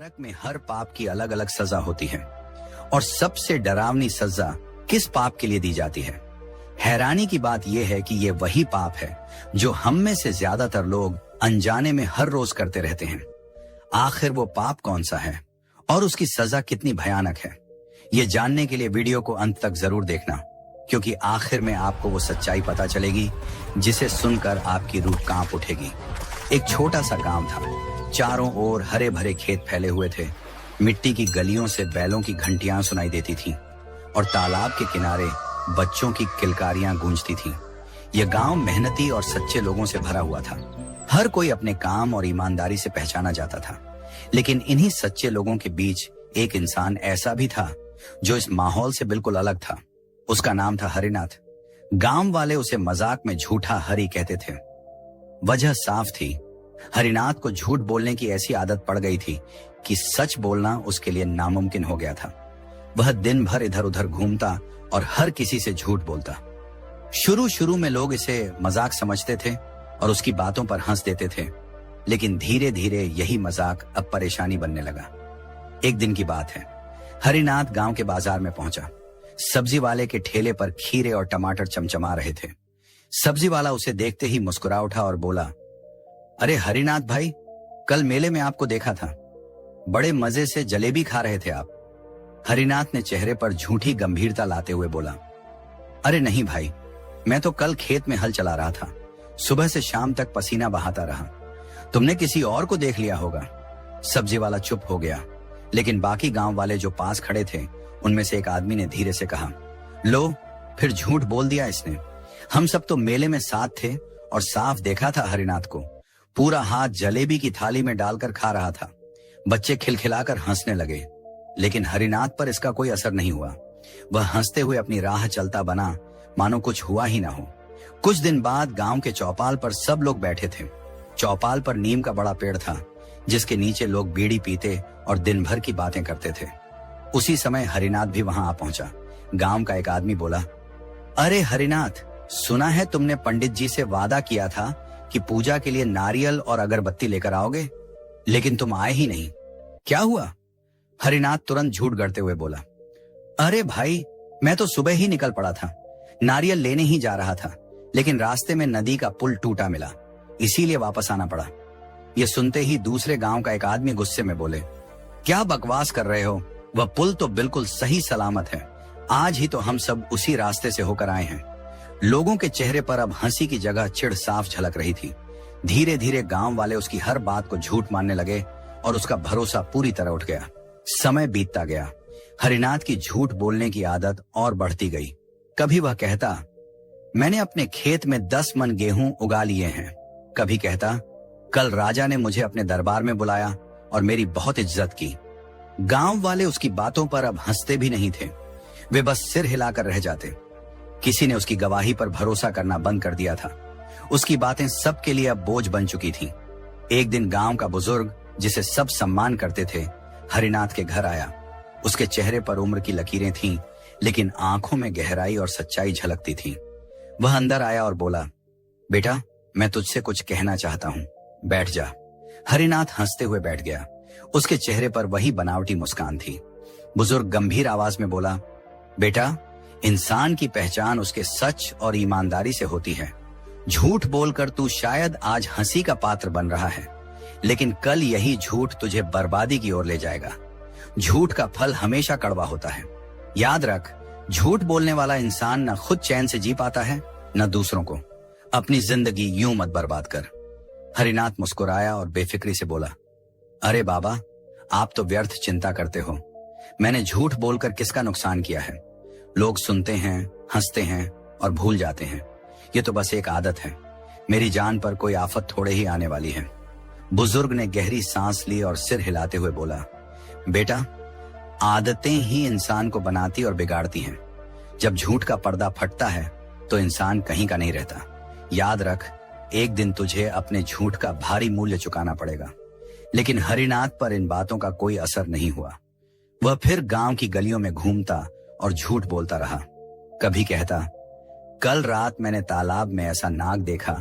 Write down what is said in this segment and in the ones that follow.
नरक में हर पाप की अलग अलग सजा होती है और सबसे डरावनी सजा किस पाप के लिए दी जाती है? हैरानी की बात यह है कि ये वही पाप है जो हम में से ज्यादातर लोग अनजाने में हर रोज करते रहते हैं। आखिर वो पाप कौन सा है और उसकी सजा कितनी भयानक है? ये जानने के लिए वीडियो को अंत तक जरूर देखना, क्योंकि आखिर में आपको वो सच्चाई पता चलेगी जिसे सुनकर आपकी रूह कांप उठेगी। एक छोटा सा गांव था। चारों ओर हरे भरे खेत फैले हुए थे। मिट्टी की गलियों से बैलों की घंटियां सुनाई देती थीं और तालाब के किनारे बच्चों की किलकारियां गूंजती थीं। यह गांव मेहनती और सच्चे लोगों से भरा हुआ था। हर कोई अपने काम और ईमानदारी से पहचाना जाता था। लेकिन इन्हीं सच्चे लोगों के बीच एक इंसान ऐसा भी था जो इस माहौल से बिल्कुल अलग था। उसका नाम था हरिनाथ। गांव वाले उसे मजाक में झूठा हरि कहते थे। वजह साफ थी, हरिनाथ को झूठ बोलने की ऐसी आदत पड़ गई थी कि सच बोलना उसके लिए नामुमकिन हो गया था। वह दिन भर इधर उधर घूमता और हर किसी से झूठ बोलता। शुरू में लोग इसे मजाक समझते थे और उसकी बातों पर हंस देते थे, लेकिन धीरे धीरे यही मजाक अब परेशानी बनने लगा। एक दिन की बात है, हरिनाथ गांव के बाजार में पहुंचा। सब्जी वाले के ठेले पर खीरे और टमाटर चमचमा रहे थे। सब्जी वाला उसे देखते ही मुस्कुरा उठा और बोला, अरे हरिनाथ भाई, कल मेले में आपको देखा था, बड़े मजे से जलेबी खा रहे थे आप। हरिनाथ ने चेहरे पर झूठी गंभीरता लाते हुए बोला, अरे नहीं भाई, मैं तो कल खेत में हल चला रहा था, सुबह से शाम तक पसीना बहाता रहा। तुमने किसी और को देख लिया होगा। सब्जी वाला चुप हो गया, लेकिन बाकी गांव वाले जो पास खड़े थे उनमें से एक आदमी ने धीरे से कहा, लो, फिर झूठ बोल दिया इसने। हम सब तो मेले में साथ थे और साफ देखा था हरिनाथ को, पूरा हाथ जलेबी की थाली में डालकर खा रहा था। बच्चे खिलखिलाकर हंसने लगे, लेकिन हरिनाथ पर इसका कोई असर नहीं हुआ। वह हंसते हुए अपनी राह चलता बना, मानो कुछ हुआ ही ना हो। कुछ दिन बाद गांव के चौपाल पर सब लोग बैठे थे। चौपाल पर नीम का बड़ा पेड़ था, जिसके नीचे लोग बीड़ी पीते और दिन भर की बातें करते थे। उसी समय हरिनाथ भी वहां आ पहुंचा। गांव का एक आदमी बोला, अरे हरिनाथ, सुना है तुमने पंडित जी से वादा किया था कि पूजा के लिए नारियल और अगरबत्ती लेकर आओगे, लेकिन तुम आए ही नहीं, क्या हुआ? हरिनाथ तुरंत झूठ गढ़ते हुए बोला, अरे भाई, मैं तो सुबह ही निकल पड़ा था, नारियल लेने ही जा रहा था, लेकिन रास्ते में नदी का पुल टूटा मिला, इसीलिए वापस आना पड़ा। यह सुनते ही दूसरे गांव का एक आदमी गुस्से में बोले, क्या बकवास कर रहे हो, वह पुल तो बिल्कुल सही सलामत है। आज ही तो हम सब उसी रास्ते से होकर आए हैं। लोगों के चेहरे पर अब हंसी की जगह चिढ़ साफ झलक रही थी। धीरे धीरे गांव वाले उसकी हर बात को झूठ मानने लगे और उसका भरोसा पूरी तरह उठ गया। समय बीतता गया। हरिनाथ की झूठ बोलने की आदत और बढ़ती गई। कभी वह कहता, मैंने अपने खेत में 10 मन गेहूं उगा लिए हैं। कभी कहता, कल राजा ने मुझे अपने दरबार में बुलाया और मेरी बहुत इज्जत की। गांव वाले उसकी बातों पर अब हंसते भी नहीं थे, वे बस सिर हिलाकर रह जाते। किसी ने उसकी गवाही पर भरोसा करना बंद कर दिया था। उसकी बातें सबके लिए अब बोझ बन चुकी थीं। एक दिन गांव का बुजुर्ग, जिसे सब सम्मान करते थे, हरिनाथ के घर आया। उसके चेहरे पर उम्र की लकीरें थीं, लेकिन आंखों में गहराई और सच्चाई झलकती थी। वह अंदर आया और बोला, बेटा, मैं तुझसे कुछ कहना चाहता हूँ, बैठ जा। हरिनाथ हंसते हुए बैठ गया। उसके चेहरे पर वही बनावटी मुस्कान थी। बुजुर्ग गंभीर आवाज में बोला, बेटा, इंसान की पहचान उसके सच और ईमानदारी से होती है। झूठ बोलकर तू शायद आज हंसी का पात्र बन रहा है, लेकिन कल यही झूठ तुझे बर्बादी की ओर ले जाएगा। झूठ का फल हमेशा कड़वा होता है। याद रख, झूठ बोलने वाला इंसान न खुद चैन से जी पाता है, न दूसरों को। अपनी जिंदगी यूं मत बर्बाद कर। हरिनाथ मुस्कुराया और बेफिक्री से बोला, अरे बाबा, आप तो व्यर्थ चिंता करते हो। मैंने झूठ बोलकर किसका नुकसान किया है? लोग सुनते हैं, हंसते हैं और भूल जाते हैं। ये तो बस एक आदत है। मेरी जान पर कोई आफत थोड़े ही आने वाली है। बुजुर्ग ने गहरी सांस ली और सिर हिलाते हुए बोला, बेटा, आदतें ही इंसान को बनाती और बिगाड़ती हैं। जब झूठ का पर्दा फटता है तो इंसान कहीं का नहीं रहता। याद रख, एक दिन तुझे अपने झूठ का भारी मूल्य चुकाना पड़ेगा। लेकिन हरिनाथ पर इन बातों का कोई असर नहीं हुआ। वह फिर गांव की गलियों में घूमता और झूठ बोलता रहा। कभी कहता, कल रात मैंने तालाब में ऐसा नाग देखा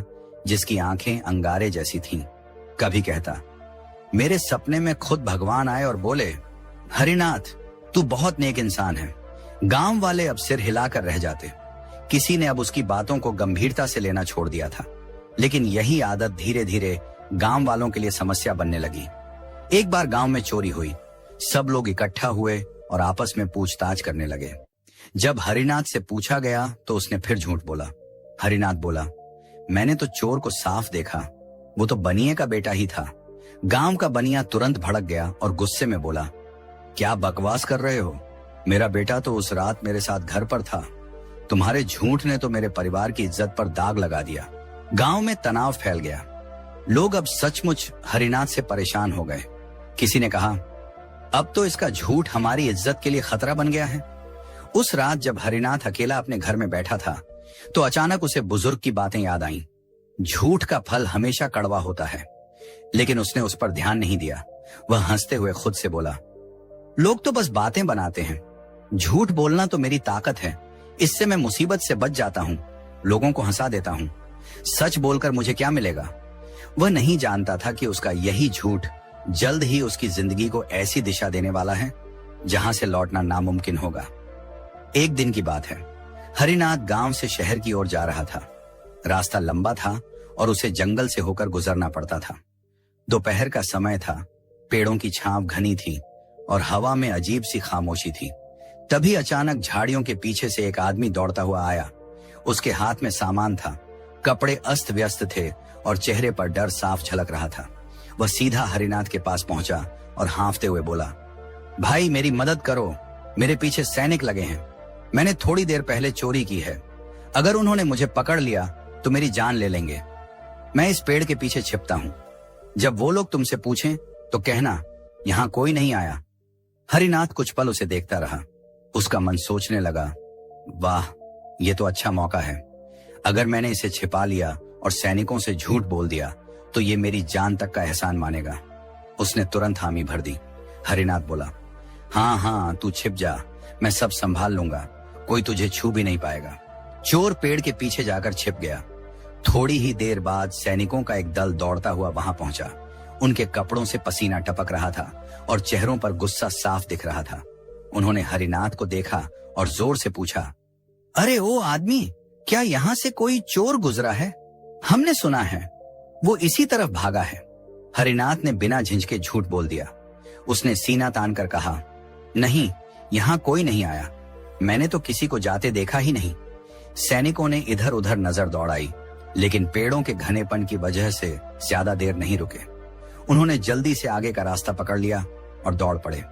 जिसकी आंखें अंगारे जैसी थीं। कभी कहता, मेरे सपने में खुद भगवान आए और बोले, हरिनाथ, तू बहुत नेक इंसान है। गांव वाले अब सिर हिलाकर रह जाते। किसी ने अब उसकी बातों को गंभीरता से लेना छोड़ दिया था, लेकिन यही आदत धीरे धीरे गांव वालों के लिए समस्या बनने लगी। एक बार गांव में चोरी हुई। सब लोग इकट्ठा हुए और आपस में पूछताछ करने लगे। जब हरिनाथ से पूछा गया तो उसने फिर झूठ बोला। हरिनाथ बोला, मैंने तो चोर को साफ देखा, वो तो बनिए का बेटा ही था। गांव का बनिया तुरंत भड़क गया और गुस्से में बोला, क्या बकवास कर रहे हो? मेरा बेटा तो उस रात मेरे साथ घर पर था। तुम्हारे झूठ ने तो मेरे परिवार की इज्जत पर दाग लगा दिया। गांव में तनाव फैल गया। लोग अब सचमुच हरिनाथ से परेशान हो गए। किसी ने कहा, अब तो इसका झूठ हमारी इज्जत के लिए खतरा बन गया है। उस रात जब हरिनाथ अकेला अपने घर में बैठा था तो अचानक उसे बुजुर्ग की बातें याद आईं। झूठ का फल हमेशा कड़वा होता है, लेकिन उसने उस पर ध्यान नहीं दिया। वह हंसते हुए खुद से बोला, लोग तो बस बातें बनाते हैं। झूठ बोलना तो मेरी ताकत है। इससे मैं मुसीबत से बच जाता हूँ, लोगों को हंसा देता हूँ। सच बोलकर मुझे क्या मिलेगा? वह नहीं जानता था कि उसका यही झूठ जल्द ही उसकी जिंदगी को ऐसी दिशा देने वाला है जहां से लौटना नामुमकिन होगा। एक दिन की बात है। हरिनाथ गांव से शहर की ओर जा रहा था। रास्ता लंबा था और उसे जंगल से होकर गुजरना पड़ता था। दोपहर का समय था। पेड़ों की छांव घनी थी और हवा में अजीब सी खामोशी थी। तभी अचानक झाड़ियों के पीछे से एक आदमी दौड़ता हुआ आया। उसके हाथ में सामान था। कपड़े अस्त व्यस्त थे और चेहरे पर डर साफ झलक रहा था। वह सीधा हरिनाथ के पास पहुंचा और हांफते हुए बोला, भाई मेरी मदद करो, मेरे पीछे सैनिक लगे हैं। मैंने थोड़ी देर पहले चोरी की है। अगर उन्होंने मुझे पकड़ लिया तो मेरी जान ले लेंगे। मैं इस पेड़ के पीछे छिपता हूं। जब वो लोग तुमसे पूछें तो कहना यहां कोई नहीं आया। हरिनाथ कुछ पल उसे देखता रहा। उसका मन सोचने लगा, वाह, ये तो अच्छा मौका है। अगर मैंने इसे छिपा लिया और सैनिकों से झूठ बोल दिया तो ये मेरी जान तक का एहसान मानेगा। उसने तुरंत हामी भर दी। हरिनाथ बोला, हाँ, तू छिप जा, मैं सब संभाल लूंगा, कोई तुझे छू भी नहीं पाएगा। चोर पेड़ के पीछे जाकर छिप गया। थोड़ी ही देर बाद सैनिकों का एक दल दौड़ता हुआ वहां पहुंचा। उनके कपड़ों से पसीना टपक रहा था और चेहरों पर गुस्सा साफ दिख रहा था। उन्होंने हरिनाथ को देखा और जोर से पूछा, अरे ओ आदमी, क्या यहाँ से कोई चोर गुजरा है? हमने सुना है वो इसी तरफ भागा है। हरिनाथ ने बिना झिझके झूठ बोल दिया। उसने सीना तान कर कहा, नहीं, यहाँ कोई नहीं आया। मैंने तो किसी को जाते देखा ही नहीं। सैनिकों ने इधर उधर नजर दौड़ाई, लेकिन पेड़ों के घनेपन की वजह से ज्यादा देर नहीं रुके। उन्होंने जल्दी से आगे का रास्ता पकड़ लिया और दौड़ पड़े।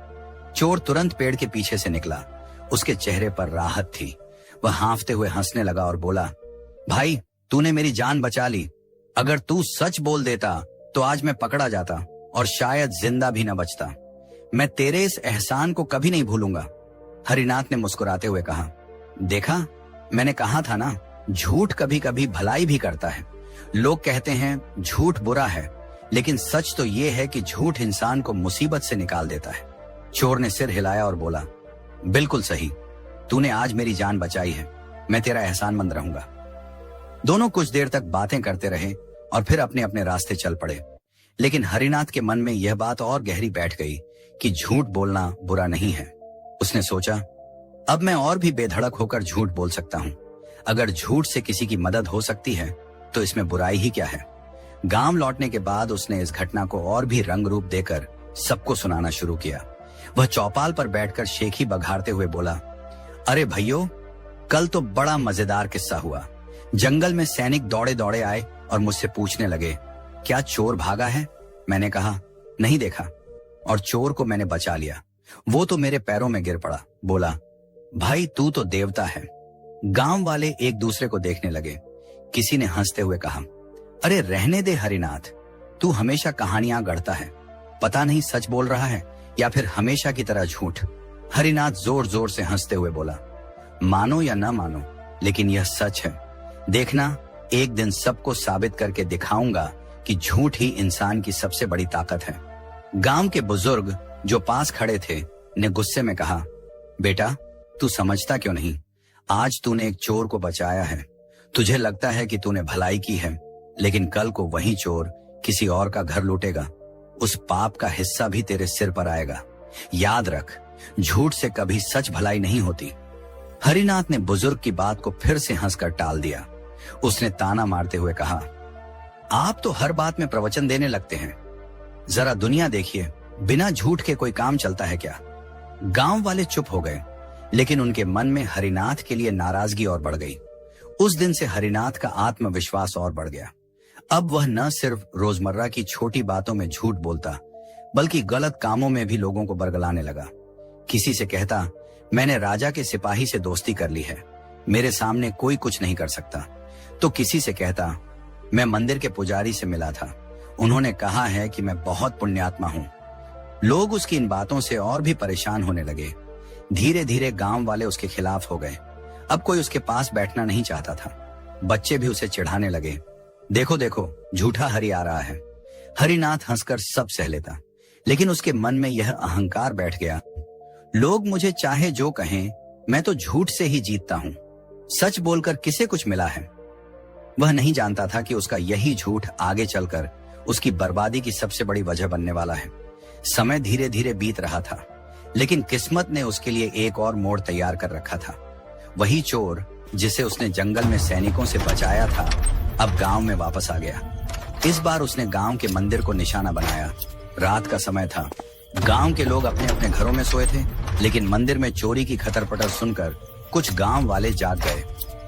चोर तुरंत पेड़ के पीछे से निकला। उसके चेहरे पर राहत थी। वह हांफते हुए हंसने लगा और बोला, भाई, तूने मेरी जान बचा ली। अगर तू सच बोल देता तो आज मैं पकड़ा जाता और शायद जिंदा भी न बचता। मैं तेरे इस एहसान को कभी नहीं भूलूंगा। हरिनाथ ने मुस्कुराते हुए कहा, देखा, मैंने कहा था ना, झूठ कभी कभी भलाई भी करता है। लोग कहते हैं झूठ बुरा है, लेकिन सच तो ये है कि झूठ इंसान को मुसीबत से निकाल देता है। चोर ने सिर हिलाया और बोला, बिल्कुल सही, तूने आज मेरी जान बचाई है। मैं तेरा एहसानमंद रहूंगा। दोनों कुछ देर तक बातें करते रहे और फिर अपने अपने रास्ते चल पड़े। लेकिन हरिनाथ के मन में यह बात और गहरी बैठ गई कि झूठ बोलना बुरा नहीं है। उसने सोचा, अब मैं और भी बेधड़क होकर झूठ बोल सकता हूँ। अगर झूठ से किसी की मदद हो सकती है तो इसमें बुराई ही क्या है। गांव लौटने के बाद उसने इस घटना को और भी रंग रूप देकर सबको सुनाना शुरू किया। वह चौपाल पर बैठकर शेखी बघारते हुए बोला, अरे भैयो, कल तो बड़ा मजेदार किस्सा हुआ। जंगल में सैनिक दौड़े दौड़े आए और मुझसे पूछने लगे, क्या चोर भागा है? मैंने कहा, नहीं देखा, और चोर को मैंने बचा लिया। वो तो मेरे पैरों में गिर पड़ा। बोला, भाई तू तो देवता है। गांव वाले एक दूसरे को देखने लगे। किसी ने हंसते हुए कहा, अरे रहने दे हरिनाथ, तू हमेशा कहानियां गढ़ता है। पता नहीं सच बोल रहा है या फिर हमेशा की तरह झूठ। हरिनाथ जोर जोर से हंसते हुए बोला, मानो या न मानो, लेकिन यह सच है। देखना, एक दिन सबको साबित करके दिखाऊंगा कि झूठ ही इंसान की सबसे बड़ी ताकत है। गांव के बुजुर्ग जो पास खड़े थे ने गुस्से में कहा, बेटा, तू समझता क्यों नहीं? आज तूने एक चोर को बचाया है। तुझे लगता है कि तूने भलाई की है, लेकिन कल को वही चोर किसी और का घर लूटेगा। उस पाप का हिस्सा भी तेरे सिर पर आएगा। याद रख, झूठ से कभी सच भलाई नहीं होती। हरिनाथ ने बुजुर्ग की बात को फिर से हंसकर टाल दिया। उसने ताना मारते हुए कहा, आप तो हर बात में प्रवचन देने लगते हैं। जरा दुनिया देखिए, बिना झूठ के कोई काम चलता है क्या? गांव वाले चुप हो गए, लेकिन उनके मन में हरिनाथ के लिए नाराजगी और बढ़ गई। उस दिन से हरिनाथ का आत्मविश्वास और बढ़ गया। अब वह न सिर्फ रोजमर्रा की छोटी बातों में झूठ बोलता, बल्कि गलत कामों में भी लोगों को बरगलाने लगा। किसी से कहता, मैंने राजा के सिपाही से दोस्ती कर ली है, मेरे सामने कोई कुछ नहीं कर सकता। तो किसी से कहता, मैं मंदिर के पुजारी से मिला था, उन्होंने कहा है कि मैं बहुत पुण्यात्मा हूं। लोग उसकी इन बातों से और भी परेशान होने लगे। धीरे धीरे गांव वाले उसके खिलाफ हो गए। अब कोई उसके पास बैठना नहीं चाहता था। बच्चे भी उसे चिढ़ाने लगे, देखो देखो, झूठा हरि आ रहा है। हरिनाथ हंसकर सब सह लेता, लेकिन उसके मन में यह अहंकार बैठ गया, लोग मुझे चाहे जो कहें, मैं तो झूठ से ही जीतता हूं। सच बोलकर किसे कुछ मिला है? वह नहीं जानता था कि उसका यही झूठ आगे चलकर उसकी बर्बादी की सबसे बड़ी वजह बनने वाला है। समय धीरे धीरे बीत रहा था, लेकिन किस्मत ने उसके लिए एक और मोड़ तैयार कर रखा था। वही चोर जिसे उसने जंगल में सैनिकों से बचाया था, अब गांव में वापस आ गया। इस बार उसने गांव के मंदिर को निशाना बनाया। रात का समय था, गांव के लोग अपने अपने घरों में सोए थे, लेकिन मंदिर में चोरी की खतर-पटर सुनकर कुछ गांव वाले जाग गए।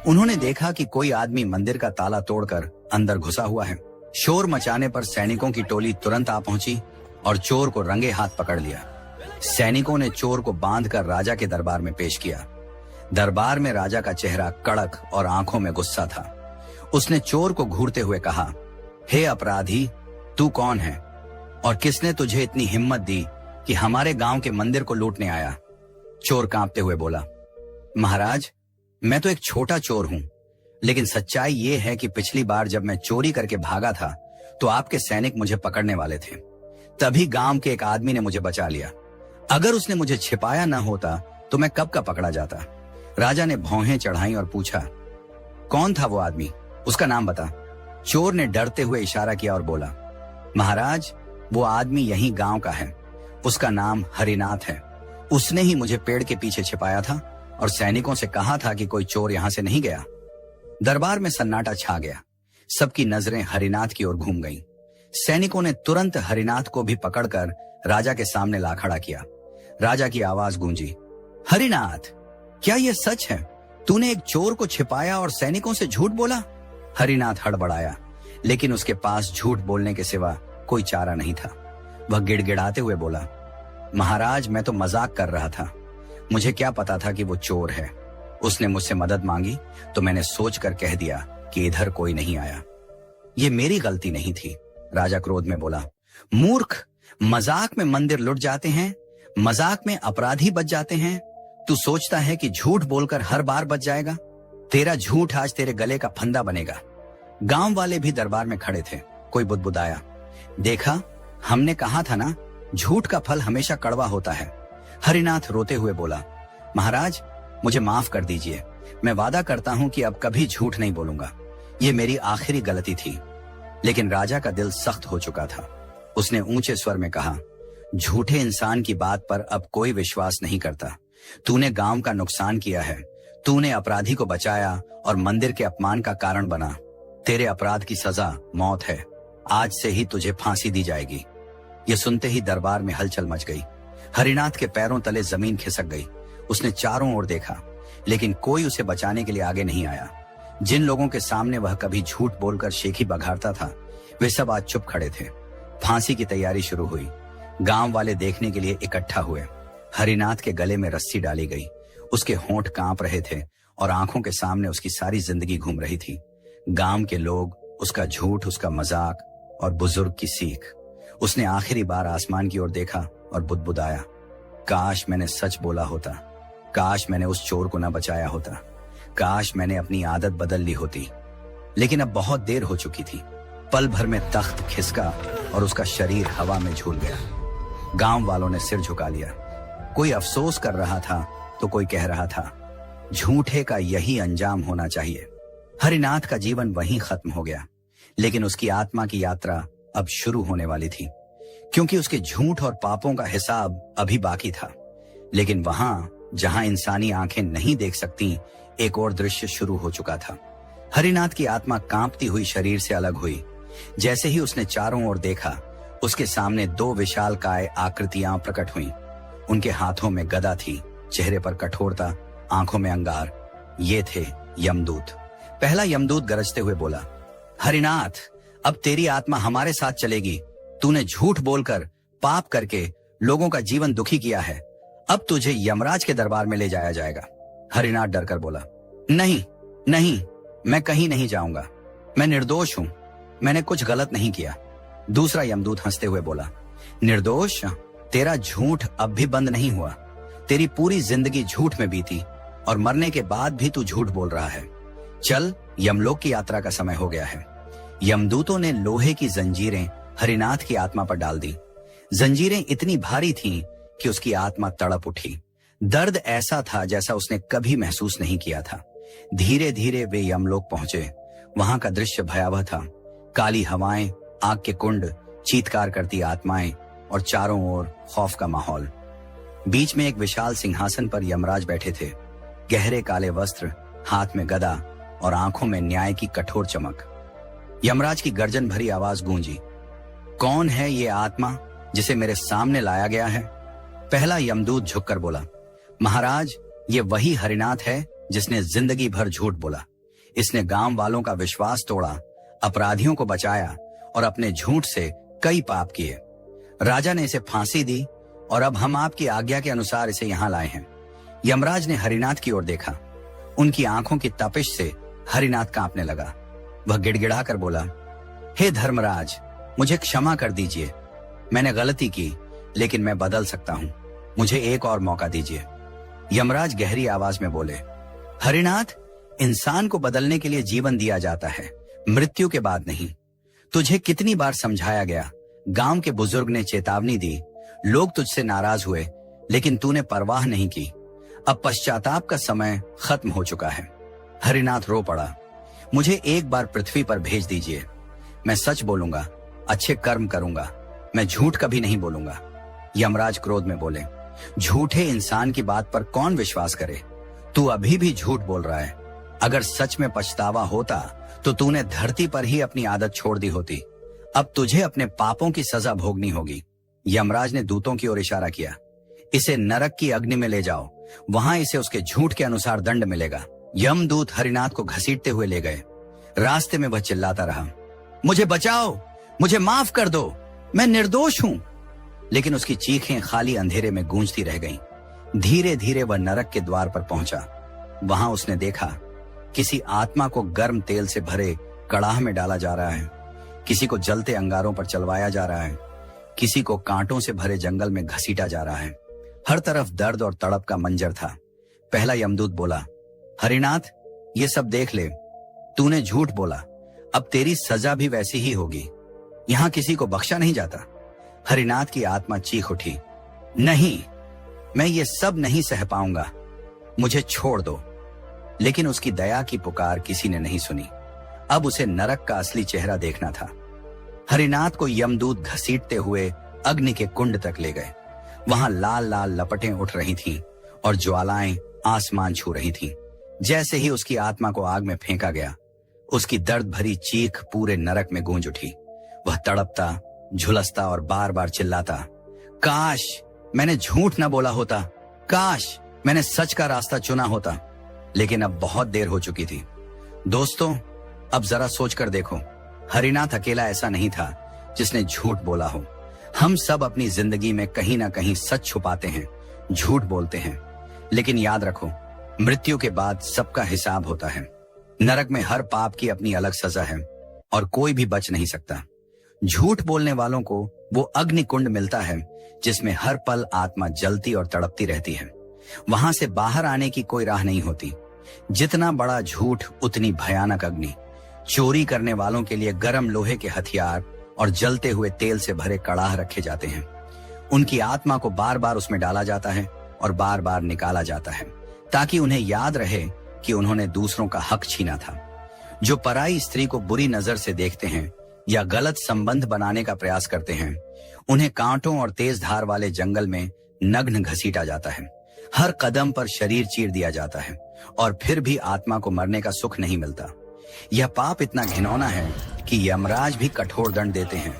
उन्होंने देखा कि कोई आदमी मंदिर का ताला तोड़कर अंदर घुसा हुआ है। शोर मचाने पर सैनिकों की टोली तुरंत आ पहुंची और चोर को रंगे हाथ पकड़ लिया। सैनिकों ने चोर को बांधकर राजा के दरबार में पेश किया। दरबार में राजा का चेहरा कड़क और आंखों में गुस्सा था। उसने चोर को घूरते हुए कहा, हे अपराधी, तू कौन है और किसने तुझे इतनी हिम्मत दी कि हमारे गांव के मंदिर को लूटने आया? चोर कांपते हुए बोला, महाराज, मैं तो एक छोटा चोर हूं, लेकिन सच्चाई ये है कि पिछली बार जब मैं चोरी करके भागा था तो आपके सैनिक मुझे पकड़ने वाले थे। तभी गांव के एक आदमी ने मुझे बचा लिया। अगर उसने मुझे छिपाया न होता तो मैं कब का पकड़ा जाता। राजा ने भौहें चढ़ाई और पूछा, कौन था वो आदमी? उसका नाम बता। चोर ने डरते हुए इशारा किया और बोला, महाराज, वो आदमी यही गांव का है, उसका नाम हरिनाथ है। उसने ही मुझे पेड़ के पीछे छिपाया था और सैनिकों से कहा था कि कोई चोर यहां से नहीं गया। दरबार में सन्नाटा छा गया। सबकी नजरें हरिनाथ की ओर घूम गईं। सैनिकों ने तुरंत हरिनाथ को भी पकड़कर राजा के सामने ला खड़ा किया। राजा की आवाज गूंजी, हरिनाथ, क्या यह सच है? तूने एक चोर को छिपाया और सैनिकों से झूठ बोला? हरिनाथ हड़बड़ाया, लेकिन उसके पास झूठ बोलने के सिवा कोई चारा नहीं था। वह गिड़गिड़ाते हुए बोला, महाराज, मैं तो मजाक कर रहा था, मुझे क्या पता था कि वो चोर है। उसने मुझसे मदद मांगी तो मैंने सोचकर कह दिया कि इधर कोई नहीं आया। ये मेरी गलती नहीं थी। राजा क्रोध में बोला, मूर्ख, मजाक में मंदिर लुट जाते हैं, मजाक में अपराधी बच जाते हैं। तू सोचता है कि झूठ बोलकर हर बार बच जाएगा? तेरा झूठ आज तेरे गले का फंदा बनेगा। गांव वाले भी दरबार में खड़े थे। कोई बुदबुदाया, देखा, हमने कहा था ना, झूठ का फल हमेशा कड़वा होता है। हरिनाथ रोते हुए बोला, महाराज, मुझे माफ कर दीजिए। मैं वादा करता हूं कि अब कभी झूठ नहीं बोलूंगा। ये मेरी आखिरी गलती थी। लेकिन राजा का दिल सख्त हो चुका था। उसने ऊंचे स्वर में कहा, झूठे इंसान की बात पर अब कोई विश्वास नहीं करता। तूने गांव का नुकसान किया है, तूने अपराधी को बचाया और मंदिर के अपमान का कारण बना। तेरे अपराध की सजा मौत है। आज से ही तुझे फांसी दी जाएगी। ये सुनते ही दरबार में हलचल मच गई। हरिनाथ के पैरों तले जमीन खिसक गई। उसने चारों ओर देखा, लेकिन कोई उसे बचाने के लिए आगे नहीं आया। जिन लोगों के सामने वह कभी झूठ बोलकर शेखी बघारता था, वे सब आज चुप खड़े थे। फांसी की तैयारी शुरू हुई। गांव वाले देखने के लिए इकट्ठा हुए। हरिनाथ के गले में रस्सी डाली गई। उसके होंठ कांप रहे थे और आंखों के सामने उसकी सारी जिंदगी घूम रही थी। गांव के लोग, उसका झूठ, उसका मजाक और बुजुर्ग की सीख। उसने आखिरी बार आसमान की ओर देखा और बुदबुदाया, काश मैंने सच बोला होता, काश मैंने उस चोर को न बचाया होता, काश मैंने अपनी आदत बदल ली होती। लेकिन अब बहुत देर हो चुकी थी। पल भर में तख्त खिसका और उसका शरीर हवा में झूल गया। गांव वालों ने सिर झुका लिया। कोई अफसोस कर रहा था तो कोई कह रहा था, झूठे का यही अंजाम होना चाहिए। हरिनाथ का जीवन वहीं खत्म हो गया, लेकिन उसकी आत्मा की यात्रा अब शुरू होने वाली थी। क्योंकि उसके झूठ और पापों का हिसाब अभी बाकी था। लेकिन वहां जहां इंसानी आंखें नहीं देख सकती, एक और दृश्य शुरू हो चुका था। हरिनाथ की आत्मा कांपती हुई शरीर से अलग हुई। जैसे ही उसने चारों ओर देखा, उसके सामने दो विशालकाय आकृतियां प्रकट हुईं। उनके हाथों में गदा थी, चेहरे पर कठोरता, आंखों में अंगार। ये थे यमदूत। पहला यमदूत गरजते हुए बोला, हरिनाथ, अब तेरी आत्मा हमारे साथ चलेगी। तूने झूठ बोलकर, पाप करके लोगों का जीवन दुखी किया है। अब तुझे यमराज के दरबार में ले जाया जाएगा। हरिनाथ डरकर बोला, नहीं नहीं, मैं कहीं नहीं जाऊंगा। मैं निर्दोष हूं, मैंने कुछ गलत नहीं किया। दूसरा यमदूत हंसते हुए बोला, निर्दोष? तेरा झूठ अब भी बंद नहीं हुआ। तेरी पूरी जिंदगी झूठ में बीती और मरने के बाद भी तू झूठ बोल रहा है। चल, यमलोक की यात्रा का समय हो गया है। यमदूतों ने लोहे की जंजीरें हरिनाथ की आत्मा पर डाल दी। जंजीरें इतनी भारी थीं कि उसकी आत्मा तड़प उठी। दर्द ऐसा था जैसा उसने कभी महसूस नहीं किया था। धीरे धीरे वे यमलोक पहुंचे। वहां का दृश्य भयावह था। काली हवाएं, आग के कुंड, चीत्कार करती आत्माएं और चारों ओर खौफ का माहौल। बीच में एक विशाल सिंहासन पर यमराज बैठे थे। गहरे काले वस्त्र, हाथ में गदा और आंखों में न्याय की कठोर चमक। यमराज की गर्जन भरी आवाज गूंजी, कौन है ये आत्मा जिसे मेरे सामने लाया गया है? पहला यमदूत झुककर बोला, महाराज, ये वही हरिनाथ है जिसने जिंदगी भर झूठ बोला। इसने गांव वालों का विश्वास तोड़ा, अपराधियों को बचाया और अपने झूठ से कई पाप किए। राजा ने इसे फांसी दी और अब हम आपकी आज्ञा के अनुसार इसे यहाँ लाए हैं। यमराज ने हरिनाथ की ओर देखा। उनकी आंखों की तपिश से हरिनाथ कांपने लगा। वह गिड़गिड़ा कर बोला, हे धर्मराज, मुझे क्षमा कर दीजिए। मैंने गलती की, लेकिन मैं बदल सकता हूँ। मुझे एक और मौका दीजिए। यमराज गहरी आवाज में बोले, हरिनाथ, इंसान को बदलने के लिए जीवन दिया जाता है, मृत्यु के बाद नहीं। तुझे कितनी बार समझाया गया, गांव के बुजुर्ग ने चेतावनी दी, लोग तुझसे नाराज हुए, लेकिन तूने परवाह नहीं की। अब पश्चाताप का समय खत्म हो चुका है। हरिनाथ रो पड़ा, मुझे एक बार पृथ्वी पर भेज दीजिए। मैं सच बोलूंगा, अच्छे कर्म करूंगा, मैं झूठ कभी नहीं बोलूंगा। यमराज क्रोध में बोले, झूठे इंसान की बात पर कौन विश्वास करे? तू अभी भी झूठ बोल रहा है। अगर सच में पछतावा होता तो तूने धरती पर ही अपनी आदत छोड़ दी होती। अब तुझे अपने पापों की सजा भोगनी होगी। यमराज ने दूतों की ओर इशारा किया, इसे नरक की अग्नि में ले जाओ, वहां इसे उसके झूठ के अनुसार दंड मिलेगा। यमदूत हरिनाथ को घसीटते हुए ले गए। रास्ते में वह चिल्लाता रहा, मुझे बचाओ, मुझे माफ कर दो, मैं निर्दोष हूं। लेकिन उसकी चीखें खाली अंधेरे में गूंजती रह गईं। धीरे धीरे वह नरक के द्वार पर पहुंचा। वहां उसने देखा, किसी आत्मा को गर्म तेल से भरे कड़ाह में डाला जा रहा है, किसी को जलते अंगारों पर चलवाया जा रहा है, किसी को कांटों से भरे जंगल में घसीटा जा रहा है। हर तरफ दर्द और तड़प का मंजर था। पहला यमदूत बोला, हरिनाथ, ये सब देख ले, तूने झूठ बोला, अब तेरी सजा भी वैसी ही होगी। यहां किसी को बख्शा नहीं जाता। हरिनाथ की आत्मा चीख उठी, नहीं, मैं ये सब नहीं सह पाऊंगा, मुझे छोड़ दो। लेकिन उसकी दया की पुकार किसी ने नहीं सुनी। अब उसे नरक का असली चेहरा देखना था। हरिनाथ को यमदूत घसीटते हुए अग्नि के कुंड तक ले गए। वहां लाल लाल लपटें उठ रही थीं और ज्वालाएं आसमान छू रही थीं। जैसे ही उसकी आत्मा को आग में फेंका गया, उसकी दर्द भरी चीख पूरे नरक में गूंज उठी। वह तड़पता, झुलसता और बार बार चिल्लाता, काश मैंने झूठ न बोला होता, काश मैंने सच का रास्ता चुना होता। लेकिन अब बहुत देर हो चुकी थी। दोस्तों, अब जरा सोचकर देखो, हरिनाथ अकेला ऐसा नहीं था जिसने झूठ बोला हो। हम सब अपनी जिंदगी में कहीं ना कहीं सच छुपाते हैं, झूठ बोलते हैं। लेकिन याद रखो, मृत्यु के बाद सबका हिसाब होता है। नरक में हर पाप की अपनी अलग सजा है और कोई भी बच नहीं सकता। झूठ बोलने वालों को वो अग्नि कुंड मिलता है जिसमें हर पल आत्मा जलती और तड़पती रहती है। वहां से बाहर आने की कोई राह नहीं होती। जितना बड़ा झूठ उतनी भयानक अग्नि। चोरी करने वालों के लिए गर्म लोहे के हथियार और जलते हुए तेल से भरे कड़ाह रखे जाते हैं। उनकी आत्मा को बार बार उसमें डाला जाता है और बार बार निकाला जाता है, ताकि उन्हें याद रहे कि उन्होंने दूसरों का हक छीना था। जो पराई स्त्री को बुरी नजर से देखते हैं या गलत संबंध बनाने का प्रयास करते हैं उन्हें कांटों और तेज धार वाले जंगल में नग्न घसीटा जाता है। हर कदम पर शरीर चीर दिया जाता है और फिर भी आत्मा को मरने का सुख नहीं मिलता। यह पाप इतना घिनौना है कि यमराज भी कठोर दंड देते हैं।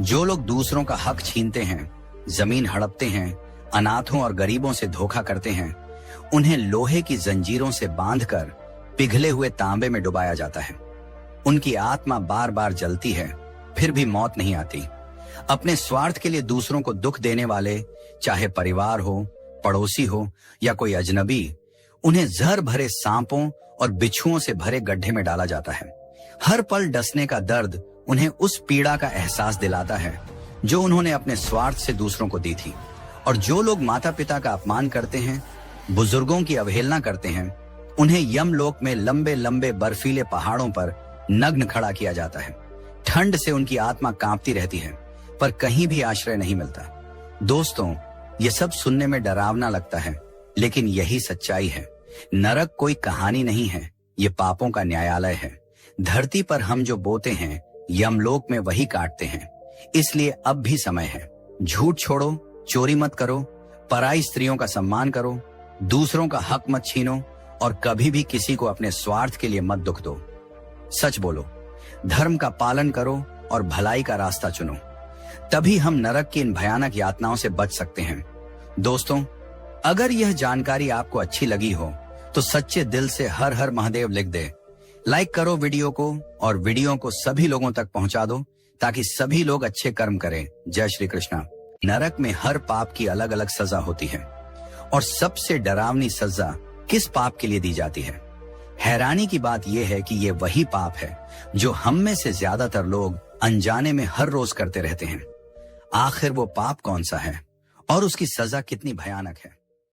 जो लोग दूसरों का हक छीनते हैं, जमीन हड़पते हैं, अनाथों और गरीबों से धोखा करते हैं, उन्हें लोहे की जंजीरों से बांधकर पिघले हुए तांबे में डुबाया जाता है। उनकी आत्मा बार बार जलती है, फिर भी मौत नहीं आती। अपने स्वार्थ के लिए दूसरों को दुख देने वाले, चाहे परिवार हो, पड़ोसी हो या कोई अजनबी, उन्हें जहर भरे सांपों और बिच्छुओं से भरे गड्ढे में डाला जाता है। हर पल डसने का दर्द उन्हें उस पीड़ा का एहसास दिलाता है जो उन्होंने अपने स्वार्थ से दूसरों को दी थी। और जो लोग माता पिता का अपमान करते हैं, बुजुर्गों की अवहेलना करते हैं, उन्हें यमलोक में लंबे लंबे बर्फीले पहाड़ों पर नग्न खड़ा किया जाता है। ठंड से उनकी आत्मा कांपती रहती है, पर कहीं भी आश्रय नहीं मिलता। दोस्तों, ये सब सुनने में डरावना लगता है, लेकिन यही सच्चाई है। नरक कोई कहानी नहीं है, ये पापों का न्यायालय है। धरती पर हम जो बोते हैं, यमलोक में वही काटते हैं। इसलिए अब भी समय है। झूठ छोड़ो, चोरी मत करो, पराई स्त्रियों का सम्मान करो, दूसरों का हक मत छीनो और कभी भी किसी को अपने स्वार्थ के लिए मत दुख दो। सच बोलो, धर्म का पालन करो और भलाई का रास्ता चुनो। तभी हम नरक की इन भयानक यातनाओं से बच सकते हैं। दोस्तों, अगर यह जानकारी आपको अच्छी लगी हो तो सच्चे दिल से हर हर महादेव लिख दे। लाइक करो वीडियो को और वीडियो को सभी लोगों तक पहुंचा दो ताकि सभी लोग अच्छे कर्म करें। जय श्री कृष्णा। नरक में हर पाप की अलग अलग सजा होती है और सबसे डरावनी सजा किस पाप के लिए दी जाती है? हैरानी की बात यह है कि ये वही पाप है जो हम में से ज्यादातर लोग अनजाने में हर रोज करते रहते हैं। आखिर वो पाप कौन सा है और उसकी सजा कितनी भयानक है?